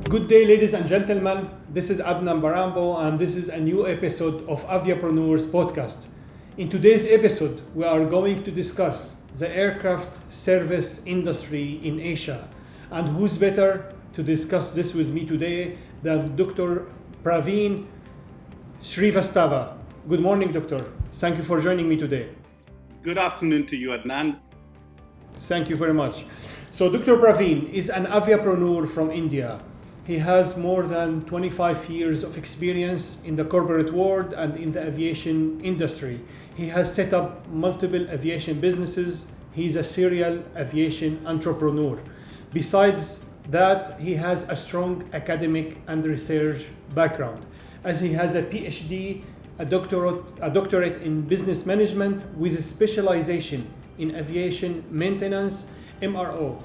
Good day, ladies and gentlemen. This is Adnan Branbo, and this is a new episode of Aviapreneurs podcast. In today's episode, we are going to discuss the aircraft service industry in Asia. And who's better to discuss this with me today than Dr. Praveen Srivastava. Good morning, Doctor. Thank you for joining me today. Good afternoon to you, Adnan. Thank you very much. So Dr. Praveen is an aviapreneur from India. He has more than 25 years of experience in the corporate world and in the aviation industry. He has set up multiple aviation businesses. He's a serial aviation entrepreneur. Besides that, he has a strong academic and research background, as he has a PhD, a doctorate in business management with a specialization in aviation maintenance, MRO.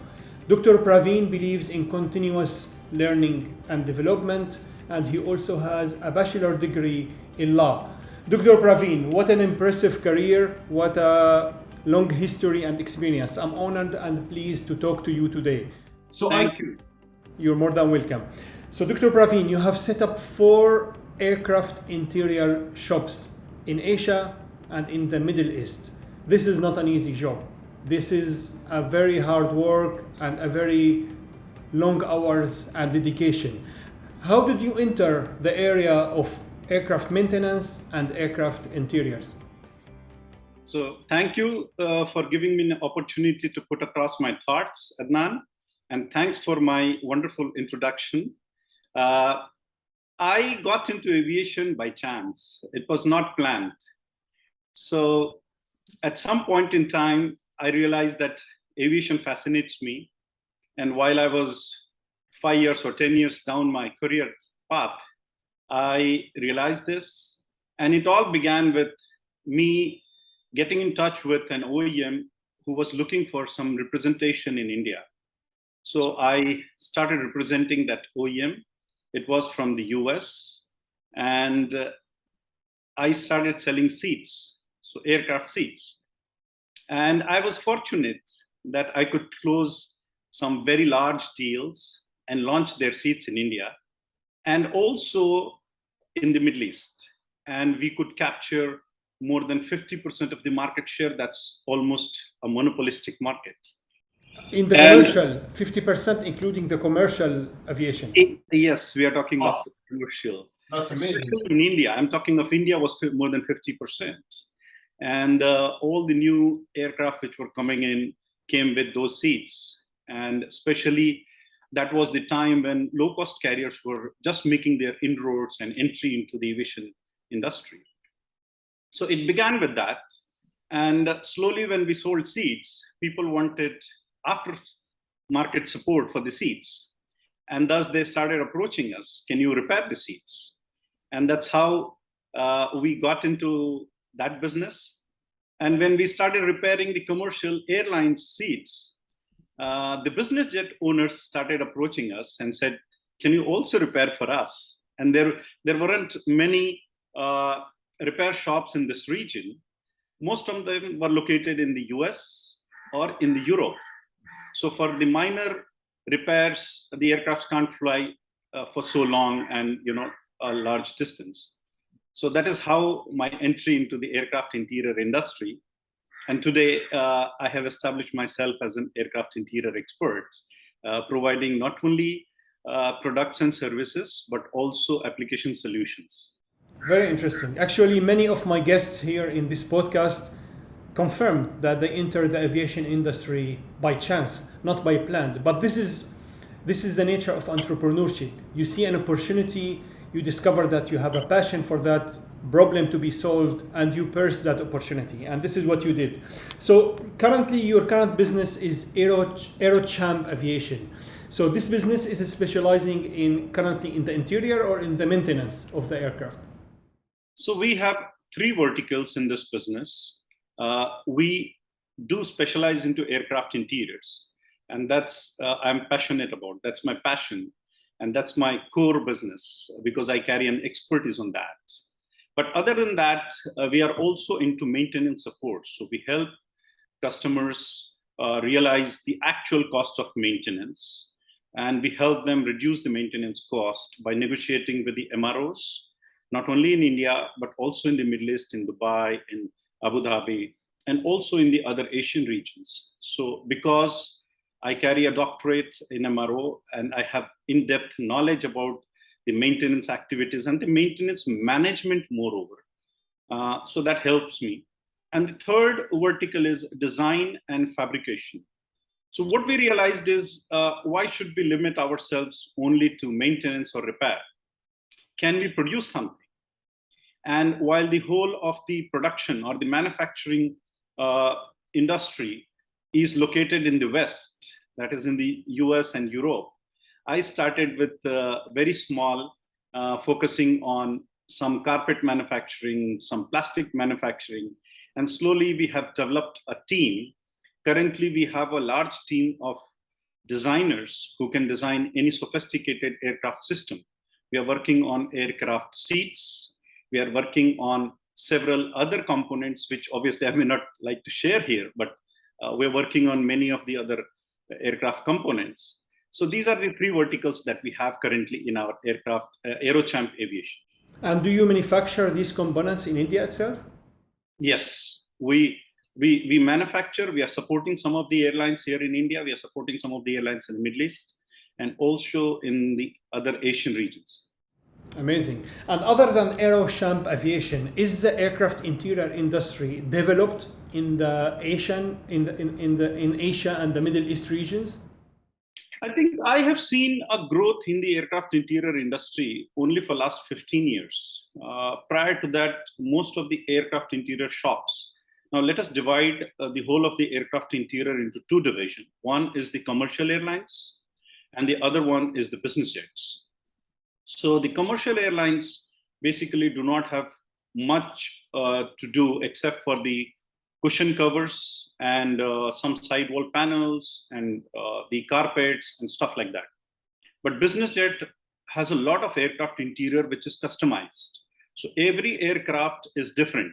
Dr. Praveen believes in continuous learning and development, and he also has a bachelor degree in law. Dr. Praveen, what an impressive career, what a long history and experience. I'm honored and pleased to talk to you today. Thank you. You're more than welcome. So Dr. Praveen, you have set up 4 aircraft interior shops in Asia and in the Middle East. This is not an easy job. This is a very hard work and a very long hours and dedication. How did you enter the area of aircraft maintenance and aircraft interiors? So thank you for giving me an opportunity to put across my thoughts, Adnan, and thanks for my wonderful introduction. I got into aviation by chance. It was not planned. So at some point in time, I realized that aviation fascinates me. And while I was 5 years or 10 years down my career path, I realized this. And it all began with me getting in touch with an OEM who was looking for some representation in India. So I started representing that OEM. It was from the US. And I started selling seats, so aircraft seats. And I was fortunate that I could close some very large deals and launch their seats in India and also in the Middle East. And we could capture more than 50% of the market share. That's almost a monopolistic market. In the commercial, 50% including the commercial aviation? Yes, we are talking of commercial. That's amazing. Especially in India. I'm talking of India was more than 50%. And all the new aircraft which were coming in came with those seats. And especially that was the time when low-cost carriers were just making their inroads and entry into the aviation industry. So it began with that. And slowly when we sold seats, people wanted after-market support for the seats. And thus they started approaching us, can you repair the seats? And that's how we got into that business. And when we started repairing the commercial airlines seats, the business jet owners started approaching us and said, can you also repair for us? And there weren't many repair shops in this region. Most of them were located in the US or in the Europe. So for the minor repairs, the aircraft can't fly for so long and a large distance. So that is how my entry into the aircraft interior industry. And today I have established myself as an aircraft interior expert, providing not only products and services, but also application solutions. Very interesting. Actually, many of my guests here in this podcast confirmed that they entered the aviation industry by chance, not by plan. But this is the nature of entrepreneurship. You see an opportunity, you discover that you have a passion for that problem to be solved, and you pursue that opportunity. And this is what you did. So currently, your current business is Aerochamp Aviation. So this business is specializing currently in the interior or in the maintenance of the aircraft? So we have 3 verticals in this business. We do specialize into aircraft interiors, and that's I'm passionate about. That's my passion, and that's my core business because I carry an expertise on that. But other than that, we are also into maintenance support. So we help customers realize the actual cost of maintenance. and we help them reduce the maintenance cost by negotiating with the MROs, not only in India, but also in the Middle East, in Dubai, in Abu Dhabi, and also in the other Asian regions. So because I carry a doctorate in MRO and I have in-depth knowledge about the maintenance activities and the maintenance management moreover, so that helps me. And the third vertical is design and fabrication. So what we realized is, why should we limit ourselves only to maintenance or repair? Can we produce something? And while the whole of the production or the manufacturing industry is located in the West, that is in the US and Europe, I started with very small, focusing on some carpet manufacturing, some plastic manufacturing, and slowly we have developed a team. Currently, we have a large team of designers who can design any sophisticated aircraft system. We are working on aircraft seats. We are working on several other components, which obviously I may not like to share here, but we're working on many of the other aircraft components. So these are the three verticals that we have currently in our aircraft, Aerochamp Aviation. And do you manufacture these components in India itself? Yes, we manufacture. We are supporting some of the airlines here in India. We are supporting some of the airlines in the Middle East and also in the other Asian regions. Amazing. And other than Aerochamp Aviation, is the aircraft interior industry developed in the Asian in Asia and the Middle East regions? I think I have seen a growth in the aircraft interior industry only for last 15 years. Prior to that, most of the aircraft interior shops. Now let us divide the whole of the aircraft interior into two divisions. One is the commercial airlines and the other one is the business jets. So the commercial airlines basically do not have much to do except for the cushion covers and some sidewall panels and the carpets and stuff like that. But business jet has a lot of aircraft interior which is customized. So every aircraft is different,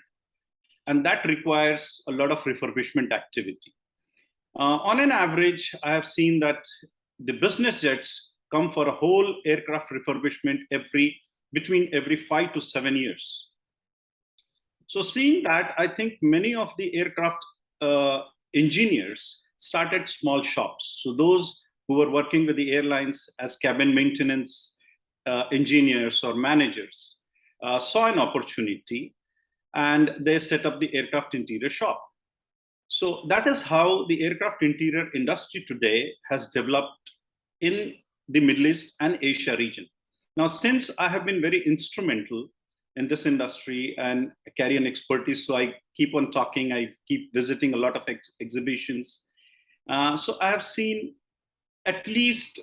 and that requires a lot of refurbishment activity. On an average, I have seen that the business jets come for a whole aircraft refurbishment between every 5 to 7 years. So seeing that, I think many of the aircraft engineers started small shops. So those who were working with the airlines as cabin maintenance engineers or managers saw an opportunity and they set up the aircraft interior shop. So that is how the aircraft interior industry today has developed in the Middle East and Asia region. Now, since I have been very instrumental in this industry and carry an expertise, so I keep on talking, I keep visiting a lot of exhibitions. So I have seen, at least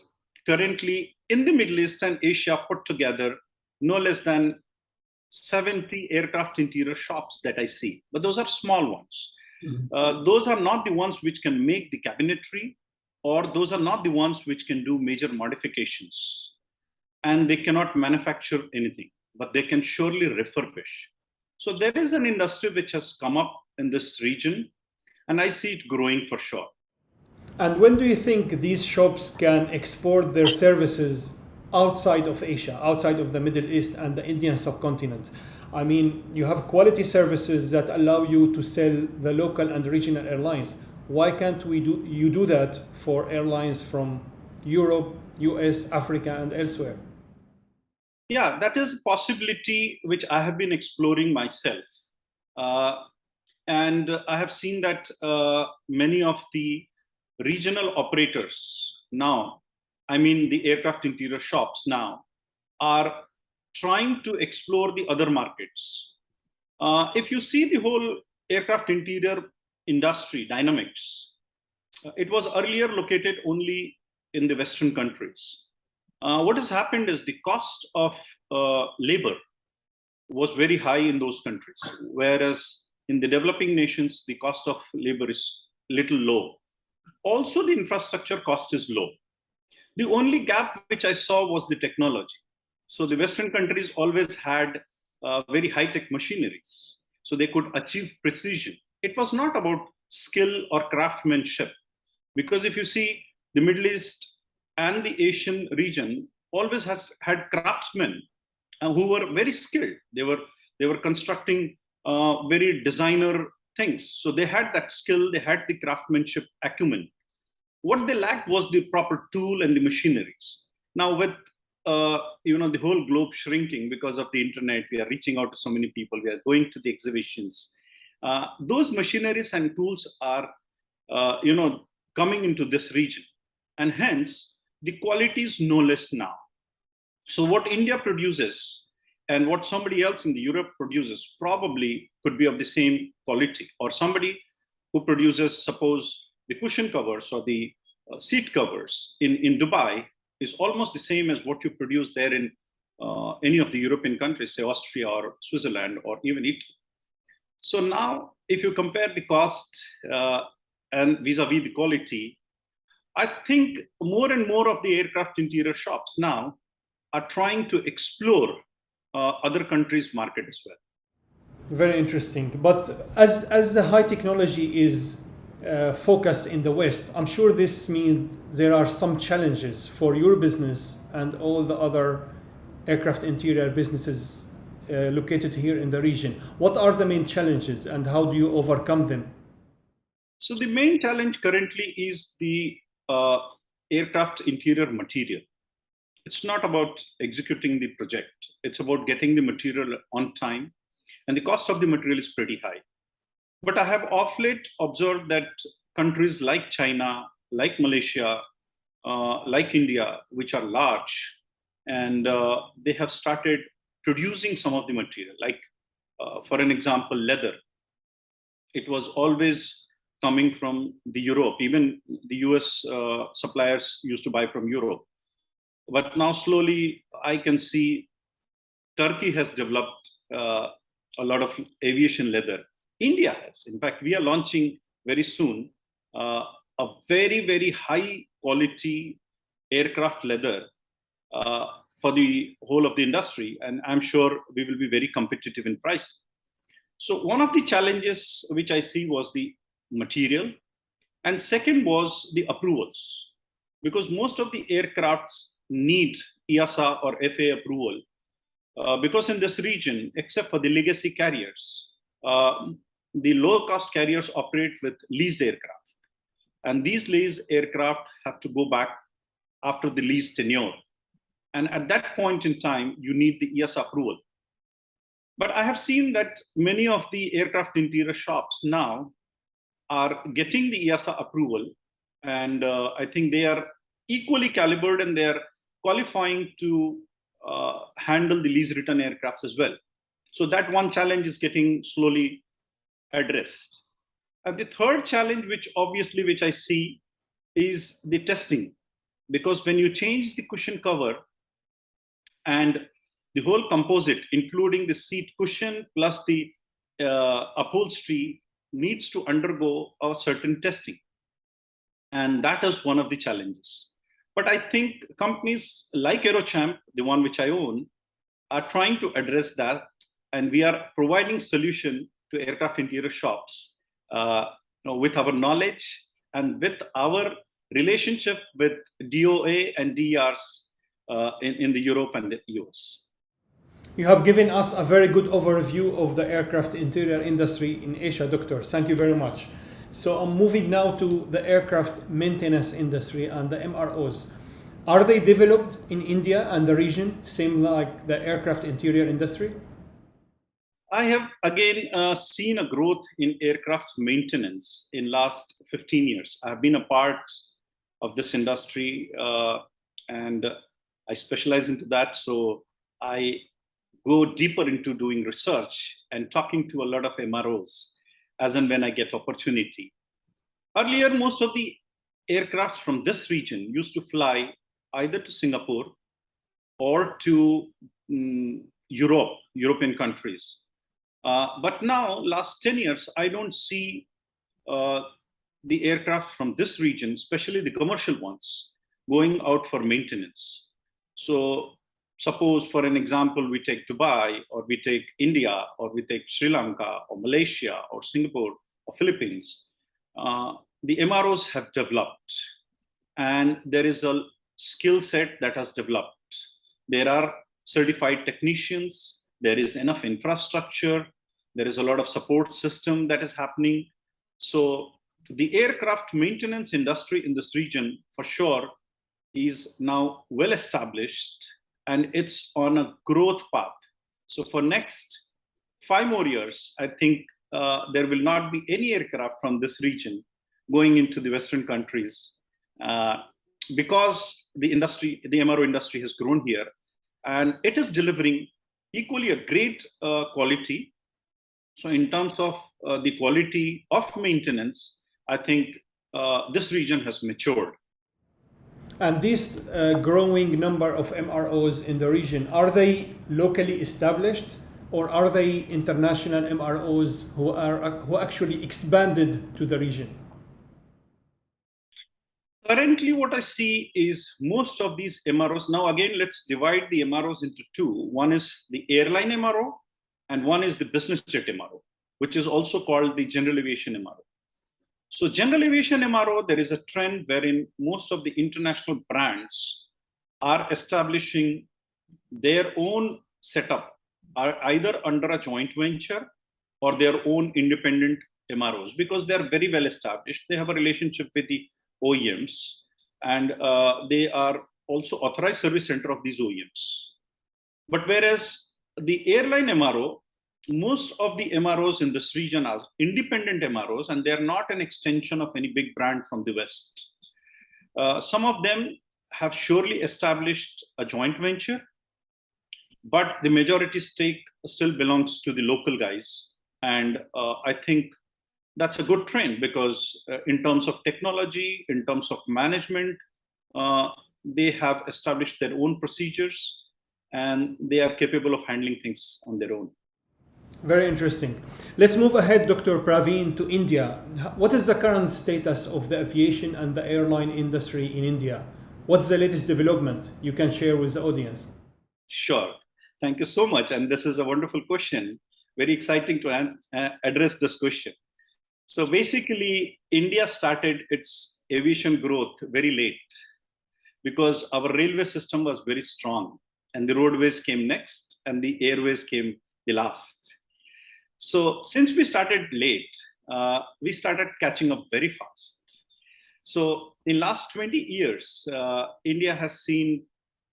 currently in the Middle East and Asia put together, no less than 70 aircraft interior shops that I see, but those are small ones. Mm-hmm. Those are not the ones which can make the cabinetry, or those are not the ones which can do major modifications, and they cannot manufacture anything, but they can surely refurbish. So there is an industry which has come up in this region, and I see it growing for sure. And when do you think these shops can export their services outside of Asia, outside of the Middle East and the Indian subcontinent? I mean, you have quality services that allow you to sell the local and regional airlines. Why can't you do that for airlines from Europe, US, Africa, and elsewhere? Yeah, that is a possibility which I have been exploring myself. And I have seen that many of the regional operators now, I mean the aircraft interior shops now, are trying to explore the other markets. If you see the whole aircraft interior industry dynamics, it was earlier located only in the Western countries. What has happened is the cost of labor was very high in those countries, whereas in the developing nations, the cost of labor is little low. Also, the infrastructure cost is low. The only gap which I saw was the technology. So the Western countries always had very high-tech machineries, so they could achieve precision. It was not about skill or craftsmanship, because if you see the Middle East and the Asian region always has had craftsmen who were very skilled. They were constructing very designer things. So they had that skill, they had the craftsmanship acumen. What they lacked was the proper tool and the machineries. Now with the whole globe shrinking because of the internet, we are reaching out to so many people, we are going to the exhibitions. Those machineries and tools are coming into this region, and hence the quality is no less now. So what India produces and what somebody else in the Europe produces probably could be of the same quality, or somebody who produces, suppose, the cushion covers or the seat covers in Dubai is almost the same as what you produce there in any of the European countries, say Austria or Switzerland or even Italy. So now, if you compare the cost and vis-a-vis the quality, I think more and more of the aircraft interior shops now are trying to explore other countries' market as well. Very interesting. But as the high technology is focused in the West, I'm sure this means there are some challenges for your business and all the other aircraft interior businesses located here in the region. What are the main challenges and how do you overcome them? So the main challenge currently is the aircraft interior material. It's not about executing the project. It's about getting the material on time. And the cost of the material is pretty high. But I have of late observed that countries like China, like Malaysia, like India, which are large, and they have started producing some of the material. Like, for an example, leather. It was always coming from the Europe. Even the US suppliers used to buy from Europe. But now slowly I can see Turkey has developed a lot of aviation leather. India has. In fact, we are launching very soon a very, very high quality aircraft leather for the whole of the industry. And I'm sure we will be very competitive in price. So one of the challenges which I see was the material. And second was the approvals. Because most of the aircrafts need EASA or FAA approval. Because in this region, except for the legacy carriers, the low-cost carriers operate with leased aircraft. And these leased aircraft have to go back after the lease tenure. And at that point in time, you need the EASA approval. But I have seen that many of the aircraft interior shops now are getting the EASA approval. And I think they are equally calibered and they are qualifying to handle the lease return aircrafts as well. So that one challenge is getting slowly addressed. And the third challenge, which I see, is the testing. Because when you change the cushion cover and the whole composite, including the seat cushion plus the upholstery, needs to undergo a certain testing. And that is one of the challenges. But I think companies like Aerochamp, the one which I own, are trying to address that. And we are providing solution to aircraft interior shops with our knowledge and with our relationship with DOA and DERs in the Europe and the US. You have given us a very good overview of the aircraft interior industry in Asia, Doctor. Thank you very much. So I'm moving now to the aircraft maintenance industry and the MROs. Are they developed in India and the region, same like the aircraft interior industry? I have again seen a growth in aircraft maintenance in last 15 years. I've been a part of this industry and I specialize into that. So I go deeper into doing research and talking to a lot of MROs as and when I get opportunity. Earlier, most of the aircraft from this region used to fly either to Singapore or to European countries. But now, last 10 years, I don't see the aircraft from this region, especially the commercial ones, going out for maintenance. So suppose, for an example, we take Dubai, or we take India, or we take Sri Lanka, or Malaysia, or Singapore, or Philippines. The MROs have developed, and there is a skill set that has developed. There are certified technicians, there is enough infrastructure, there is a lot of support system that is happening. So the aircraft maintenance industry in this region, for sure, is now well established and it's on a growth path. So for next 5 more years, I think there will not be any aircraft from this region going into the Western countries because the industry, the MRO industry has grown here and it is delivering equally a great quality. So in terms of the quality of maintenance, I think this region has matured. And this growing number of MROs in the region, are they locally established or are they international MROs who actually expanded to the region? Currently, what I see is most of these MROs. Now, again, let's divide the MROs into two. One is the airline MRO and one is the business jet MRO, which is also called the general aviation MRO. So general aviation MRO, there is a trend wherein most of the international brands are establishing their own setup, are either under a joint venture or their own independent MROs, because they are very well established. They have a relationship with the OEMs and they are also authorized service center of these OEMs. But whereas the airline MRO, most of the MROs in this region are independent MROs and they're not an extension of any big brand from the West. Some of them have surely established a joint venture, but the majority stake still belongs to the local guys. And I think that's a good trend because in terms of technology, in terms of management, they have established their own procedures and they are capable of handling things on their own. Very interesting. Let's move ahead, Dr. Praveen, to India. What is the current status of the aviation and the airline industry in India? What's the latest development you can share with the audience? Sure. Thank you so much. And this is a wonderful question. Very exciting to address this question. So basically, India started its aviation growth very late because our railway system was very strong and the roadways came next and the airways came the last. So since we started late, we started catching up very fast. So in last 20 years, India has seen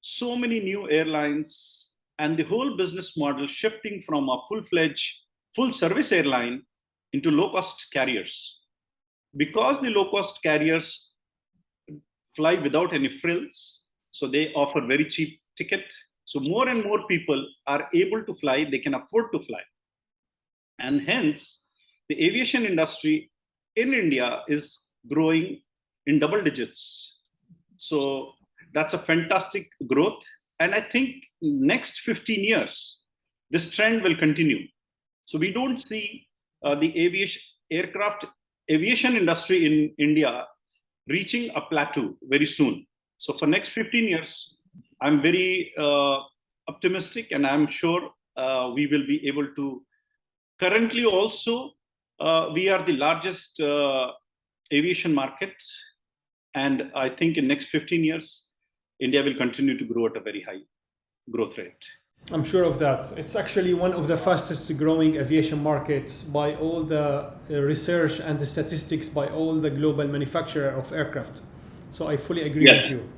so many new airlines and the whole business model shifting from a full-fledged, full-service airline into low-cost carriers. Because the low-cost carriers fly without any frills, so they offer very cheap ticket. So more and more people are able to fly, they can afford to fly. And hence, the aviation industry in India is growing in double digits. So that's a fantastic growth. And I think next 15 years, this trend will continue. So we don't see the aviation industry in India reaching a plateau very soon. So for next 15 years, I'm very optimistic and I'm sure we will be able to. Currently also, we are the largest aviation market. And I think in next 15 years, India will continue to grow at a very high growth rate. I'm sure of that. It's actually one of the fastest growing aviation markets by all the research and the statistics by all the global manufacturers of aircraft. So I fully agree with you.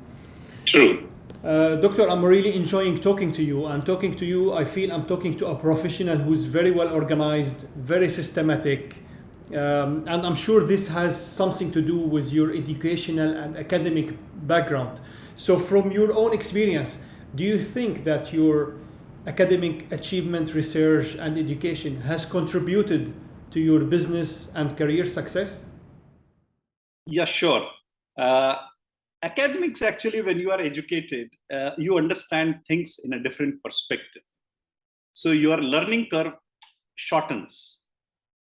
True. Doctor, I'm really enjoying talking to you. And talking to you, I feel I'm talking to a professional who's very well organized, very systematic. And I'm sure this has something to do with your educational and academic background. So from your own experience, do you think that your academic achievement, research, and education has contributed to your business and career success? Yeah, sure. Academics, actually, when you are educated, you understand things in a different perspective. So your learning curve shortens.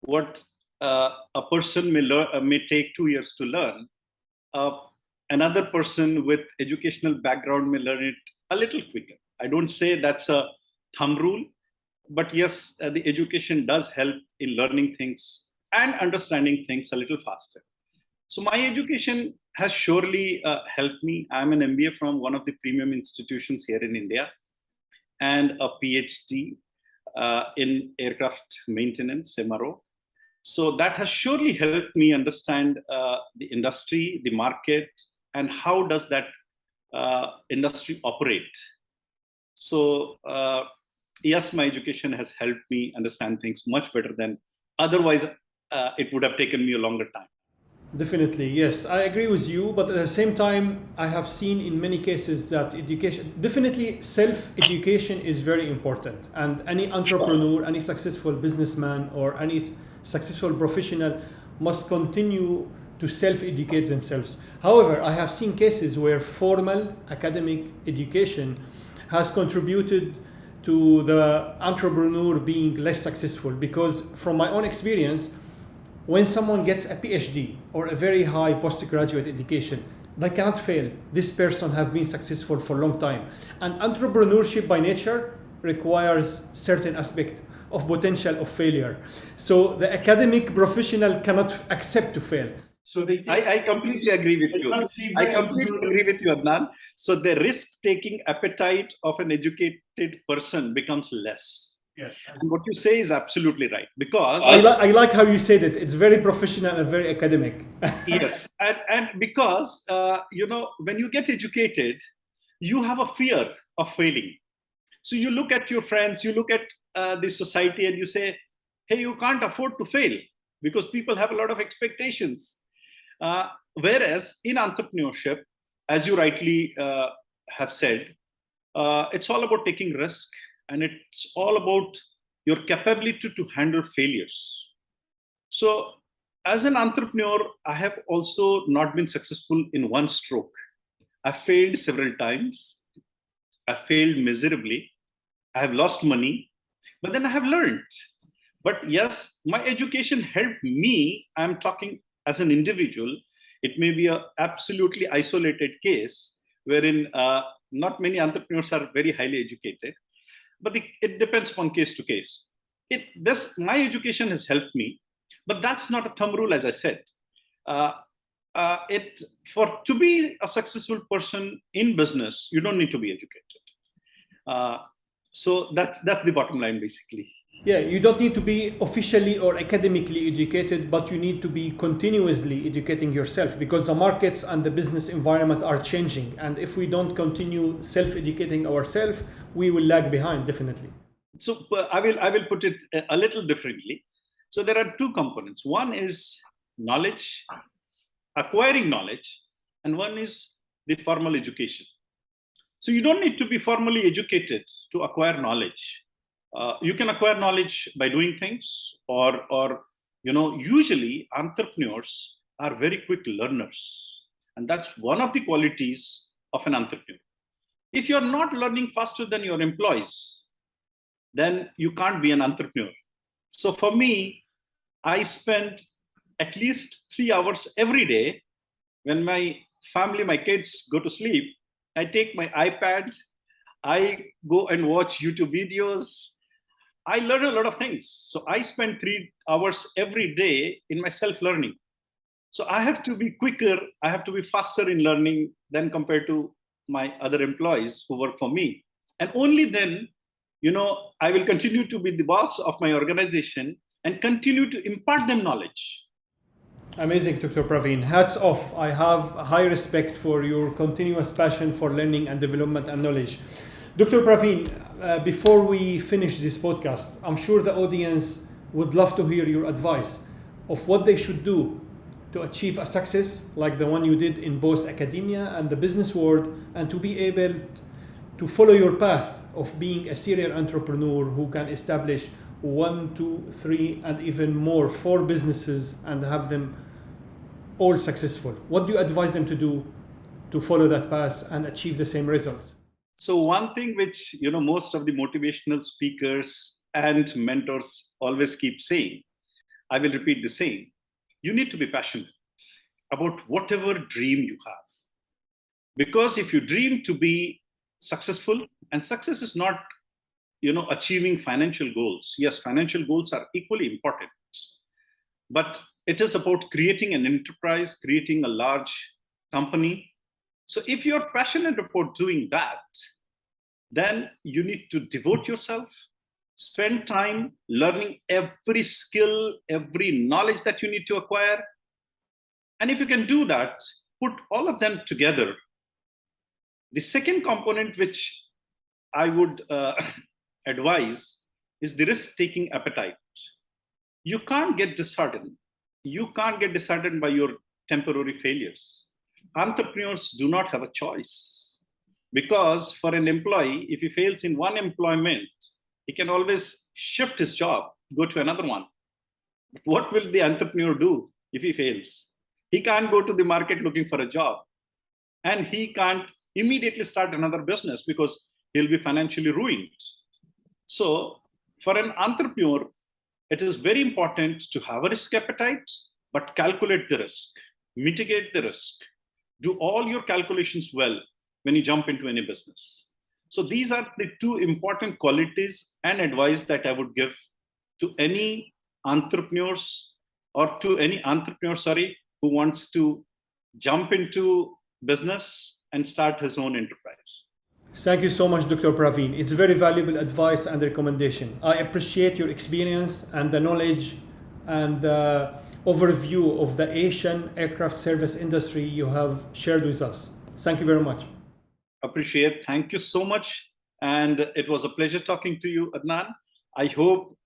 What a person may take 2 years to learn, another person with educational background may learn it a little quicker. I don't say that's a thumb rule, but yes, the education does help in learning things and understanding things a little faster. So my education has surely helped me. I'm an MBA from one of the premium institutions here in India and a PhD in aircraft maintenance, MRO. So that has surely helped me understand the industry, the market, and how does that industry operate. So yes, my education has helped me understand things much better than otherwise it would have taken me a longer time. Definitely, yes, I agree with you. But at the same time, I have seen in many cases that education, definitely self-education is very important. And any entrepreneur, any successful businessman, or any successful professional must continue to self-educate themselves. However, I have seen cases where formal academic education has contributed to the entrepreneur being less successful, because from my own experience, when someone gets a PhD or a very high postgraduate education, they cannot fail. This person have been successful for a long time. And entrepreneurship by nature requires certain aspect of potential of failure. So the academic professional cannot accept to fail. So I completely agree with you. I completely agree with you, Adnan. So the risk-taking appetite of an educated person becomes less. Yes. And what you say is absolutely right, because I like how you said it. It's very professional and very academic. yes, and because when you get educated, you have a fear of failing. So you look at your friends, you look at the society, and you say, "Hey, you can't afford to fail because people have a lot of expectations." Whereas in entrepreneurship, as you rightly have said, it's all about taking risk. And it's all about your capability to handle failures. So as an entrepreneur, I have also not been successful in one stroke. I failed several times. I failed miserably. I have lost money, but then I have learned. But yes, my education helped me. I'm talking as an individual. It may be an absolutely isolated case wherein not many entrepreneurs are very highly educated. But it depends upon case to case. My education has helped me, but that's not a thumb rule, as I said. To be a successful person in business, you don't need to be educated. So that's the bottom line, basically. Yeah, you don't need to be officially or academically educated, but you need to be continuously educating yourself, because the markets and the business environment are changing. And if we don't continue self-educating ourselves, we will lag behind, definitely. So I will put it a little differently. So there are two components. One is knowledge, acquiring knowledge, and one is the formal education. So you don't need to be formally educated to acquire knowledge. You can acquire knowledge by doing things, or usually entrepreneurs are very quick learners, and that's one of the qualities of an entrepreneur. If you're not learning faster than your employees, then you can't be an entrepreneur. So for me, I spend at least 3 hours every day. When my family, my kids go to sleep, I take my iPad, I go and watch YouTube videos. I learn a lot of things. So I spend 3 hours every day in my self-learning. So I have to be quicker, I have to be faster in learning than compared to my other employees who work for me. And only then, I will continue to be the boss of my organization and continue to impart them knowledge. Amazing, Dr. Praveen. Hats off. I have high respect for your continuous passion for learning and development and knowledge. Dr. Praveen, before we finish this podcast, I'm sure the audience would love to hear your advice of what they should do to achieve a success like the one you did in both academia and the business world, and to be able to follow your path of being a serial entrepreneur who can establish 1, 2, 3, and even more 4 businesses and have them all successful. What do you advise them to do to follow that path and achieve the same results? So one thing which most of the motivational speakers and mentors always keep saying, I will repeat the same: you need to be passionate about whatever dream you have. Because if you dream to be successful, and success is not achieving financial goals. Yes, financial goals are equally important, but It is about creating an enterprise, creating a large company. So if you're passionate about doing that, then you need to devote yourself, spend time learning every skill, every knowledge that you need to acquire. And if you can do that, put all of them together. The second component which I would advise is the risk-taking appetite. You can't get disheartened. You can't get disheartened by your temporary failures. Entrepreneurs do not have a choice, because for an employee, if he fails in one employment, he can always shift his job, go to another one. But what will the entrepreneur do if he fails? He can't go to the market looking for a job, and he can't immediately start another business because he'll be financially ruined. So for an entrepreneur, it is very important to have a risk appetite, but calculate the risk, mitigate the risk, do all your calculations well when you jump into any business. So these are the two important qualities and advice that I would give to any entrepreneurs, or to any entrepreneur, who wants to jump into business and start his own enterprise. Thank you so much, Dr. Praveen. It's very valuable advice and recommendation. I appreciate your experience and the knowledge and the overview of the Asian aircraft service industry you have shared with us. Thank you very much. Appreciate. Thank you so much. And it was a pleasure talking to you, Adnan. I hope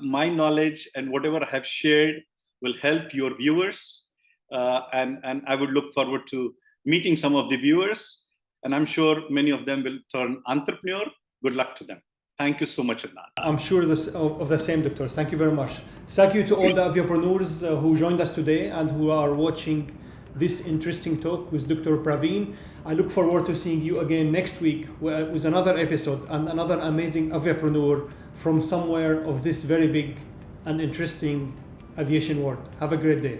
my knowledge and whatever I have shared will help your viewers. And I would look forward to meeting some of the viewers. And I'm sure many of them will turn entrepreneur. Good luck to them. Thank you so much, Adnan. I'm sure of the same, Doctor. Thank you very much. Thank you to all the Aviapreneurs who joined us today and who are watching this interesting talk with Dr. Praveen. I look forward to seeing you again next week with another episode and another amazing Aviapreneur from somewhere of this very big and interesting aviation world. Have a great day.